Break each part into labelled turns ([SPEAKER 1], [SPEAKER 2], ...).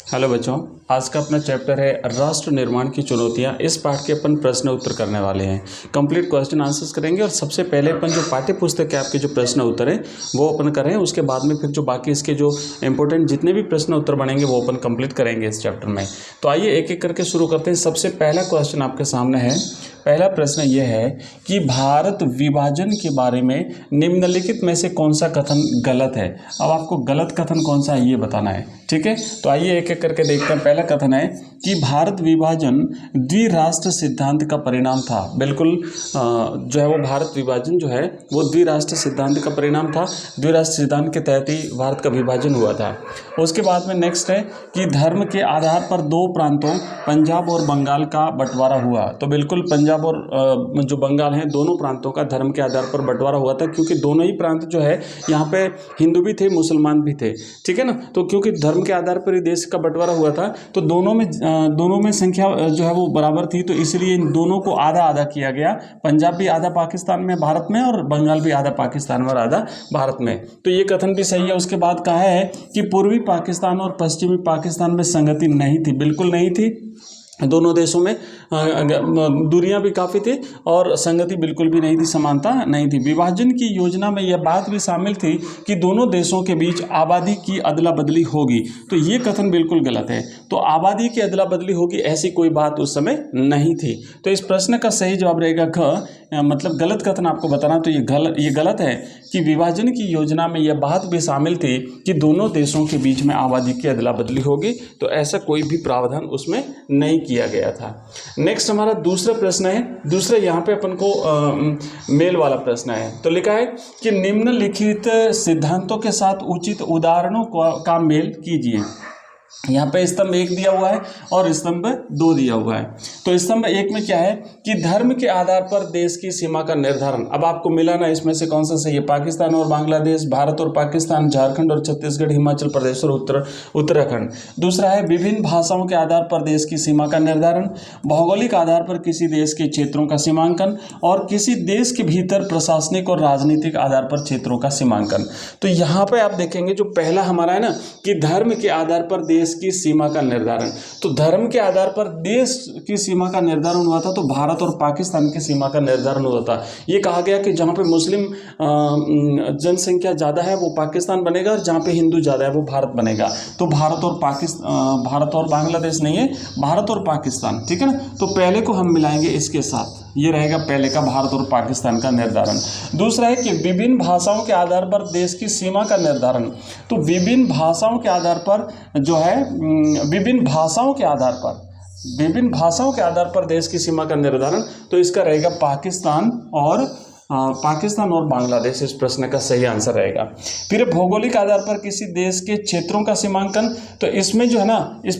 [SPEAKER 1] Hello बच्चों, आज का अपना चैप्टर है राष्ट्र निर्माण की चुनौतियां। इस पाठ के अपन प्रश्न उत्तर करने वाले हैं। कंप्लीट क्वेश्चन आंसर्स करेंगे और सबसे पहले अपन जो पाठ्य पुस्तक के आपके जो प्रश्न उत्तर हैं वो अपन करें। उसके बाद में फिर जो बाकी इसके जो इंपॉर्टेंट जितने भी प्रश्न उत्तर बनेंगे वो अपन कंप्लीट करेंगे इस चैप्टर में। तो आइए एक एक करके शुरू करते हैं। सबसे पहला क्वेश्चन आपके सामने है। पहला प्रश्न ये है कि भारत विभाजन के बारे में निम्नलिखित में से कौन सा कथन गलत है। अब आपको गलत कथन कौन सा है ये बताना है, ठीक है। तो आइए एक एक करके देखते हैं। पहला कथन है कि भारत विभाजन द्विराष्ट्र सिद्धांत का परिणाम था। बिल्कुल जो है वो भारत विभाजन जो है वो द्विराष्ट्र सिद्धांत का परिणाम था। द्विराष्ट्र सिद्धांत के तहत ही भारत का विभाजन हुआ था। उसके बाद में नेक्स्ट है कि धर्म के आधार पर दो प्रांतों पंजाब और बंगाल का बंटवारा हुआ। तो बिल्कुल पंजाब और जो बंगाल हैं दोनों प्रांतों का धर्म के आधार पर बंटवारा हुआ था, क्योंकि दोनों ही प्रांत जो है यहाँ पे हिंदू भी थे मुसलमान भी थे, ठीक है ना। तो क्योंकि धर्म के आधार पर ही देश का बंटवारा हुआ था तो दोनों में संख्या जो है वो बराबर थी, तो इसलिए इन दोनों को आधा आधा किया गया। पंजाब भी आधा पाकिस्तान में भारत में और बंगाल भी आधा पाकिस्तान में और आधा भारत में। तो ये कथन भी सही है। उसके बाद कहा है कि पूर्वी पाकिस्तान और पश्चिमी पाकिस्तान में संगति नहीं थी। बिल्कुल नहीं थी। दोनों देशों में दूरियां भी काफ़ी थी और संगति बिल्कुल भी नहीं थी, समानता नहीं थी। विभाजन की योजना में यह बात भी शामिल थी कि दोनों देशों के बीच आबादी की अदला बदली होगी। तो ये कथन बिल्कुल गलत है। तो आबादी की अदला बदली होगी ऐसी कोई बात उस समय नहीं थी। तो इस प्रश्न का सही जवाब रहेगा ख। मतलब गलत कथन आपको बताना। तो ये गलत है कि विभाजन की योजना में यह बात भी शामिल थी कि दोनों देशों के बीच में आबादी की अदला बदली होगी। तो ऐसा कोई भी प्रावधान उसमें नहीं किया गया था। नेक्स्ट हमारा दूसरा प्रश्न है। दूसरा यहाँ पे अपन को मेल वाला प्रश्न है। तो लिखा है कि निम्नलिखित सिद्धांतों के साथ उचित उदाहरणों का मेल कीजिए। यहाँ पे स्तंभ 1 दिया हुआ है और स्तंभ 2 दिया हुआ है। तो स्तंभ 1 में क्या है कि धर्म के आधार पर देश की सीमा का निर्धारण। अब आपको मिला ना, इसमें से कौन सा सही है? पाकिस्तान और बांग्लादेश, भारत और पाकिस्तान, झारखंड और छत्तीसगढ़, हिमाचल प्रदेश और उत्तराखंड। दूसरा है विभिन्न भाषाओं के आधार पर देश की सीमा का निर्धारण, भौगोलिक आधार पर किसी देश के क्षेत्रों का सीमांकन और किसी देश के भीतर प्रशासनिक और राजनीतिक आधार पर क्षेत्रों का सीमांकन। तो यहाँ पे आप देखेंगे जो पहला हमारा है ना कि धर्म के आधार पर देश की सीमा का निर्धारण। तो धर्म के आधार पर देश की सीमा का निर्धारण हुआ था, तो भारत और पाकिस्तान की सीमा का निर्धारण हुआ था। ये कहा गया कि जहां पे मुस्लिम जनसंख्या ज़्यादा है वो पाकिस्तान बनेगा और जहां पे हिंदू ज़्यादा है वो भारत बनेगा। तो भारत और बांग्लादेश नहीं है, भारत और पाकिस्तान, ठीक है ना। तो पहले को हम मिलाएंगे इसके साथ, ये रहेगा पहले का भारत और पाकिस्तान का निर्धारण। दूसरा है कि विभिन्न भाषाओं के आधार पर देश की सीमा का निर्धारण। तो विभिन्न भाषाओं के आधार पर जो है विभिन्न भाषाओं के आधार पर देश की सीमा का निर्धारण। तो इसका रहेगा पाकिस्तान और बांग्लादेश इस प्रश्न का सही आंसर रहेगा। फिर भौगोलिक आधार पर किसी देश के क्षेत्रों का सीमांकन। तो इसमें जो है ना इस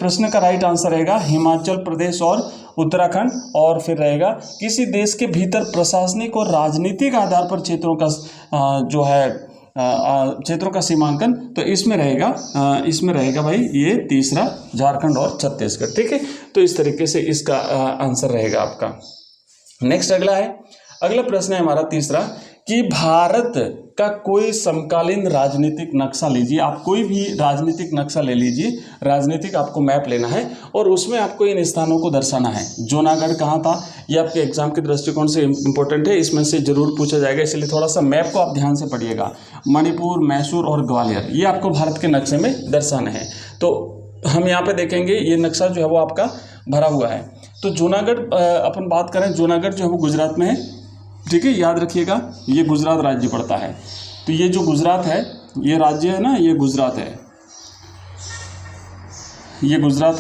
[SPEAKER 1] प्रश्न का राइट आंसर रहेगा हिमाचल प्रदेश और उत्तराखंड। और फिर रहेगा किसी देश के भीतर प्रशासनिक और राजनीतिक आधार पर क्षेत्रों का सीमांकन। तो इसमें रहेगा भाई ये तीसरा झारखंड और छत्तीसगढ़, ठीक है। तो इस तरीके से इसका आंसर रहेगा आपका। नेक्स्ट अगला प्रश्न है हमारा तीसरा कि भारत का कोई समकालीन राजनीतिक नक्शा लीजिए। आप कोई भी राजनीतिक नक्शा ले लीजिए, राजनीतिक आपको मैप लेना है और उसमें आपको इन स्थानों को दर्शाना है। जूनागढ़ कहाँ था, ये आपके एग्जाम के दृष्टिकोण से इंपॉर्टेंट है, इसमें से जरूर पूछा जाएगा, इसलिए थोड़ा सा मैप को आप ध्यान से पढ़िएगा। मणिपुर, मैसूर और ग्वालियर ये आपको भारत के नक्शे में दर्शाना है। तो हम यहाँ पे देखेंगे ये नक्शा जो है वो आपका भरा हुआ है। तो जूनागढ़ अपन बात करें, जूनागढ़ जो है वो गुजरात में है, ठीक है, याद रखिएगा ये गुजरात राज्य पड़ता है। तो ये जो गुजरात है ये राज्य है ना, ये गुजरात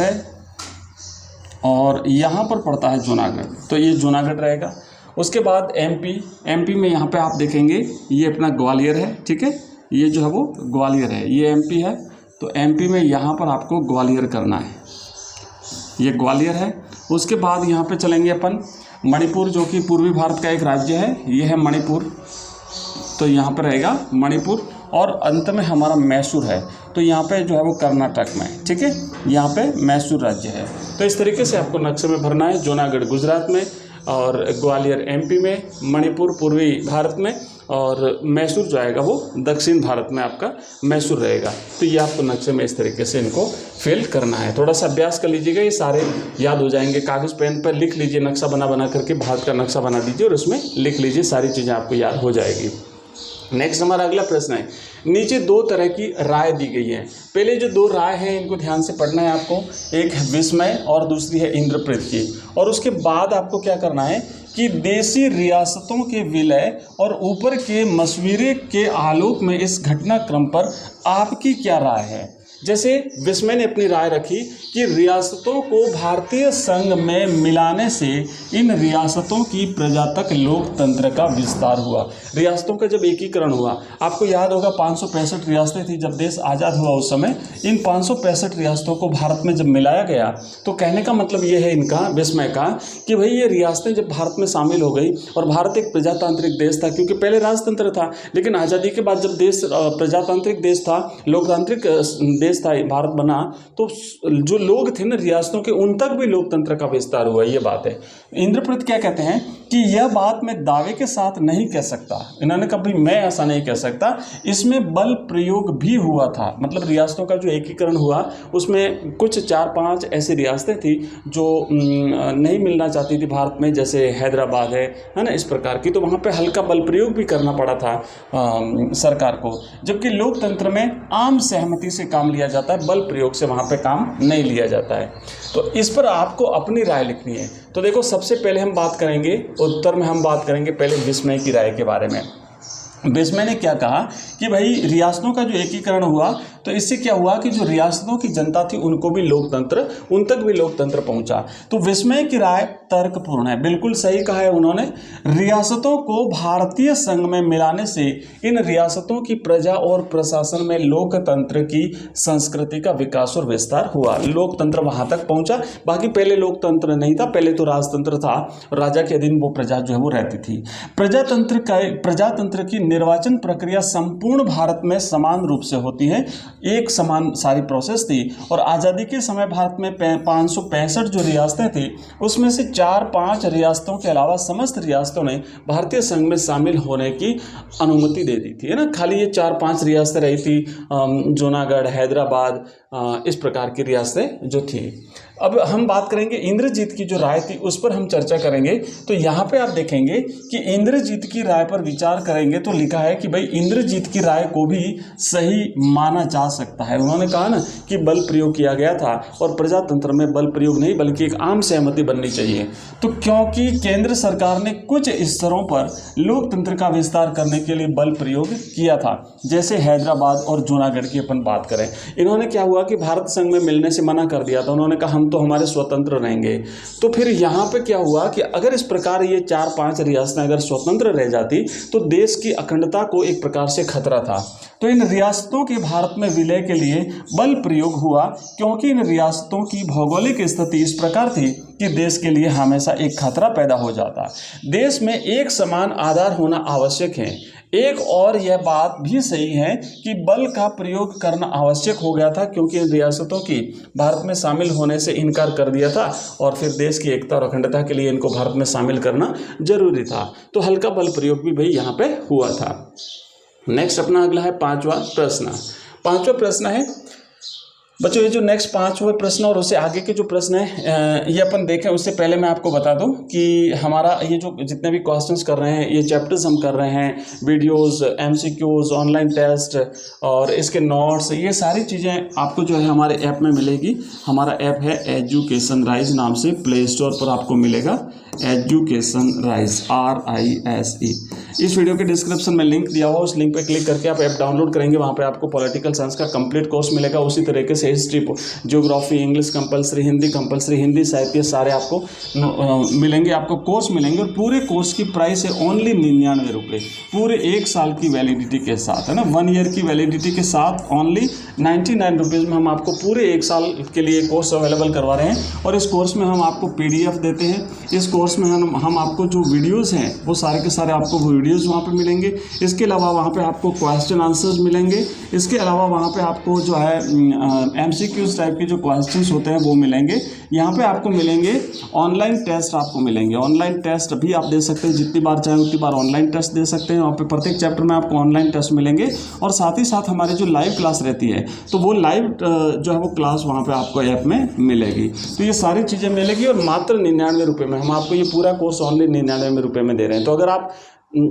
[SPEAKER 1] है और यहाँ पर पड़ता है जूनागढ़। तो ये जूनागढ़ रहेगा। उसके बाद एमपी में यहाँ पे आप देखेंगे ये अपना ग्वालियर है, ठीक है, ये जो है वो ग्वालियर है, ये एमपी है। तो एमपी में यहाँ पर आपको ग्वालियर करना है, ये ग्वालियर है। उसके बाद यहाँ पे चलेंगे अपन मणिपुर, जो कि पूर्वी भारत का एक राज्य है, ये है मणिपुर। तो यहाँ पर रहेगा मणिपुर और अंत में हमारा मैसूर है। तो यहाँ पे जो है वो कर्नाटक में, ठीक है, यहाँ पे मैसूर राज्य है। तो इस तरीके से आपको नक्शे में भरना है। जूनागढ़ गुजरात में और ग्वालियर एमपी में, मणिपुर पूर्वी भारत में और मैसूर जो आएगा वो दक्षिण भारत में आपका मैसूर रहेगा। तो ये आपको नक्शे में इस तरीके से इनको फिल करना है। थोड़ा सा अभ्यास कर लीजिएगा, ये सारे याद हो जाएंगे। कागज़ पेन पर लिख लीजिए, नक्शा बना करके भारत का नक्शा बना दीजिए और उसमें लिख लीजिए, सारी चीज़ें आपको याद हो जाएगी। नेक्स्ट हमारा अगला प्रश्न है, नीचे दो तरह की राय दी गई है। पहले जो दो राय है इनको ध्यान से पढ़ना है आपको, एक है विस्मय और दूसरी है इंद्रप्रथ की। और उसके बाद आपको क्या करना है कि देशी रियासतों के विलय और ऊपर के मशवरे के आलोक में इस घटनाक्रम पर आपकी क्या राय है। जैसे विस्मय ने अपनी राय रखी कि रियासतों को भारतीय संघ में मिलाने से इन रियासतों की प्रजा तक लोकतंत्र का विस्तार हुआ। रियासतों का जब एकीकरण हुआ, आपको याद होगा 565 रियासतें थी जब देश आज़ाद हुआ उस समय। इन 565 रियासतों को भारत में जब मिलाया गया तो कहने का मतलब ये है इनका, विस्मय का, कि भाई ये रियासतें जब भारत में शामिल हो गई और भारत एक प्रजातांत्रिक देश था, क्योंकि पहले राजतंत्र था, लेकिन आज़ादी के बाद जब देश प्रजातांत्रिक देश था, लोकतांत्रिक देश था, भारत बना, तो जो लोग थे ना रियासतों के, उन तक भी लोकतंत्र का विस्तार हुआ। ये बात है। इंद्रप्रथ क्या कहते हैं कि यह बात मैं दावे के साथ नहीं कह सकता। इन्होंने कहा भाई मैं ऐसा नहीं कह सकता, इसमें बल प्रयोग भी हुआ था। मतलब रियासतों का जो एकीकरण हुआ उसमें कुछ 4-5 ऐसी रियासतें थी जो नहीं मिलना चाहती थी भारत में, जैसे हैदराबाद है ना, इस प्रकार की। तो वहाँ पे हल्का बल प्रयोग भी करना पड़ा था सरकार को, जबकि लोकतंत्र में आम सहमति से काम लिया जाता है, बल प्रयोग से वहाँ पे काम नहीं लिया जाता है। तो इस पर आपको अपनी राय लिखनी है। तो देखो, सबसे पहले हम बात करेंगे, उत्तर में हम बात करेंगे पहले विस्मय की राय के बारे में। विस्मय ने क्या कहा कि भाई रियासतों का जो एकीकरण हुआ तो इससे क्या हुआ कि जो रियासतों की जनता थी उनको भी लोकतंत्र, उन तक भी लोकतंत्र पहुंचा। तो विस्मय की राय तर्कपूर्ण है, बिल्कुल सही कहा है उन्होंने। रियासतों को भारतीय संघ में मिलाने से इन रियासतों की प्रजा और प्रशासन में लोकतंत्र की संस्कृति का विकास और विस्तार हुआ। लोकतंत्र वहां तक पहुंचा। बाकी पहले लोकतंत्र नहीं था, पहले तो राजतंत्र था, राजा के अधीन वो प्रजा जो है वो रहती थी। प्रजातंत्र की निर्वाचन प्रक्रिया संपूर्ण भारत में समान रूप से होती है, एक समान सारी प्रोसेस थी। और आज़ादी के समय भारत में 565 जो रियासतें थी उसमें से 4-5 रियासतों के अलावा समस्त रियासतों ने भारतीय संघ में शामिल होने की अनुमति दे दी थी, है ना। खाली ये 4-5 रियासतें रही थी, जूनागढ़, हैदराबाद, इस प्रकार की रियासतें जो थी। अब हम बात करेंगे इंद्रजीत की जो राय थी उस पर हम चर्चा करेंगे। तो यहाँ पे आप देखेंगे कि इंद्रजीत की राय पर विचार करेंगे तो लिखा है कि भाई इंद्रजीत की राय को भी सही माना जा सकता है। उन्होंने कहा ना कि बल प्रयोग किया गया था और प्रजातंत्र में बल प्रयोग नहीं बल्कि एक आम सहमति बननी चाहिए। तो क्योंकि केंद्र सरकार ने कुछ स्तरों पर लोकतंत्र का विस्तार करने के लिए बल प्रयोग किया था, जैसे हैदराबाद और जूनागढ़ की अपन बात करें, इन्होंने क्या हुआ कि भारत संघ में मिलने से मना कर दिया था। उन्होंने कहा हम तो हमारे स्वतंत्र रहेंगे। तो फिर यहाँ पे क्या हुआ कि अगर इस प्रकार ये 4-5 रियासतें अगर स्वतंत्र रह जाती तो देश की अखंडता को एक प्रकार से खतरा था। तो इन रियासतों के भारत में विलय के लिए बल प्रयोग हुआ, क्योंकि इन रियासतों की भौगोलिक स्थिति इस प्रकार थी कि देश के लिए हमेशा एक खतरा पैदा हो जाता। देश में एक समान आधार होना आवश्यक है। एक और यह बात भी सही है कि बल का प्रयोग करना आवश्यक हो गया था, क्योंकि इन रियासतों की भारत में शामिल होने से इनकार कर दिया था और फिर देश की एकता और अखंडता के लिए इनको भारत में शामिल करना जरूरी था। तो हल्का बल प्रयोग भी भाई यहाँ पे हुआ था। नेक्स्ट अपना अगला है 5वां प्रश्न। 5वां प्रश्न है बच्चों, ये जो नेक्स्ट 5वें प्रश्न और उससे आगे के जो प्रश्न है ये अपन देखें उससे पहले मैं आपको बता दूं कि हमारा ये जो जितने भी क्वेश्चंस कर रहे हैं, ये चैप्टर्स हम कर रहे हैं, वीडियोस, एमसीक्यूज, ऑनलाइन टेस्ट और इसके नोट्स, ये सारी चीज़ें आपको जो है हमारे ऐप में मिलेगी। हमारा ऐप है एजुकेशन राइज नाम से, प्ले स्टोर पर आपको मिलेगा एजुकेशन राइज RISE। इस वीडियो के डिस्क्रिप्शन में लिंक दिया हुआ, उस लिंक पे क्लिक करके आप ऐप डाउनलोड करेंगे। वहाँ पे आपको पॉलिटिकल साइंस का कंप्लीट कोर्स मिलेगा। उसी तरीके से history, geography, English compulsory, Hindi compulsory, Hindi साहित्य सारे आपको मिलेंगे, आपको कोर्स मिलेंगे। और पूरे कोर्स की प्राइस है ओनली 99 रुपये, पूरे 1 साल की वैलिडिटी के साथ, है ना, 1 ईयर की वैलिडिटी के साथ ओनली 99 रुपीज़ में हम आपको पूरे 1 साल के लिए कोर्स अवेलेबल करवा रहे हैं। और इस कोर्स में हम आपको PDF देते हैं। इस कोर्स में हम आपको जो वीडियोज़ हैं वो सारे के सारे आपको वीडियोज़ वहाँ पे मिलेंगे। इसके अलावा वहाँ पे आपको क्वेश्चन आंसर्स मिलेंगे। इसके अलावा वहाँ पे आपको जो है MCQs टाइप के जो क्वेश्चंस होते हैं वो मिलेंगे। यहाँ पे आपको मिलेंगे ऑनलाइन टेस्ट, आपको मिलेंगे ऑनलाइन टेस्ट भी आप दे सकते हैं, जितनी बार चाहे उतनी बार ऑनलाइन टेस्ट दे सकते हैं। वहाँ पे प्रत्येक चैप्टर में आपको ऑनलाइन टेस्ट मिलेंगे और साथ ही साथ हमारी जो लाइव क्लास रहती है तो वो लाइव जो है वो क्लास वहाँ पे आपको ऐप में मिलेगी। तो ये सारी चीज़ें मिलेगी और मात्र 99 रुपये में हम आपको ये पूरा कोर्स ऑनली 99 रुपये में दे रहे हैं। तो अगर आप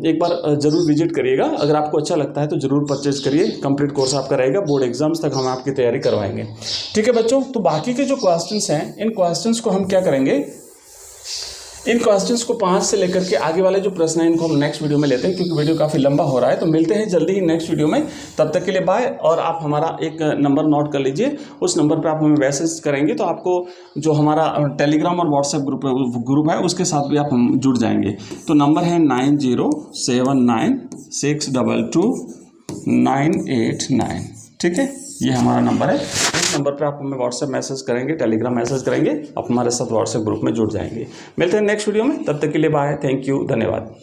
[SPEAKER 1] एक बार ज़रूर विजिट करिएगा, अगर आपको अच्छा लगता है तो ज़रूर परचेज करिए। कंप्लीट कोर्स आपका रहेगा, बोर्ड एग्जाम्स तक हम आपकी तैयारी करवाएंगे। ठीक है बच्चों, तो बाकी के जो क्वेश्चंस हैं इन क्वेश्चंस को हम क्या करेंगे, इन क्वेश्चंस को 5 से लेकर के आगे वाले जो प्रश्न हैं इनको हम नेक्स्ट वीडियो में लेते हैं, क्योंकि वीडियो काफ़ी लंबा हो रहा है। तो मिलते हैं जल्दी ही नेक्स्ट वीडियो में, तब तक के लिए बाय। और आप हमारा एक नंबर नोट कर लीजिए, उस नंबर पर आप हमें मैसेज करेंगे तो आपको जो हमारा टेलीग्राम और व्हाट्सएप ग्रुप है उसके साथ भी आप हम जुड़ जाएंगे। तो नंबर है 9079622989। ठीक है, ये हमारा नंबर है। इस नंबर पर आप हमें व्हाट्सएप मैसेज करेंगे, टेलीग्राम मैसेज करेंगे, आप हमारे साथ व्हाट्सएप ग्रुप में जुड़ जाएंगे। मिलते हैं नेक्स्ट वीडियो में, तब तक के लिए बाय, थैंक यू, धन्यवाद।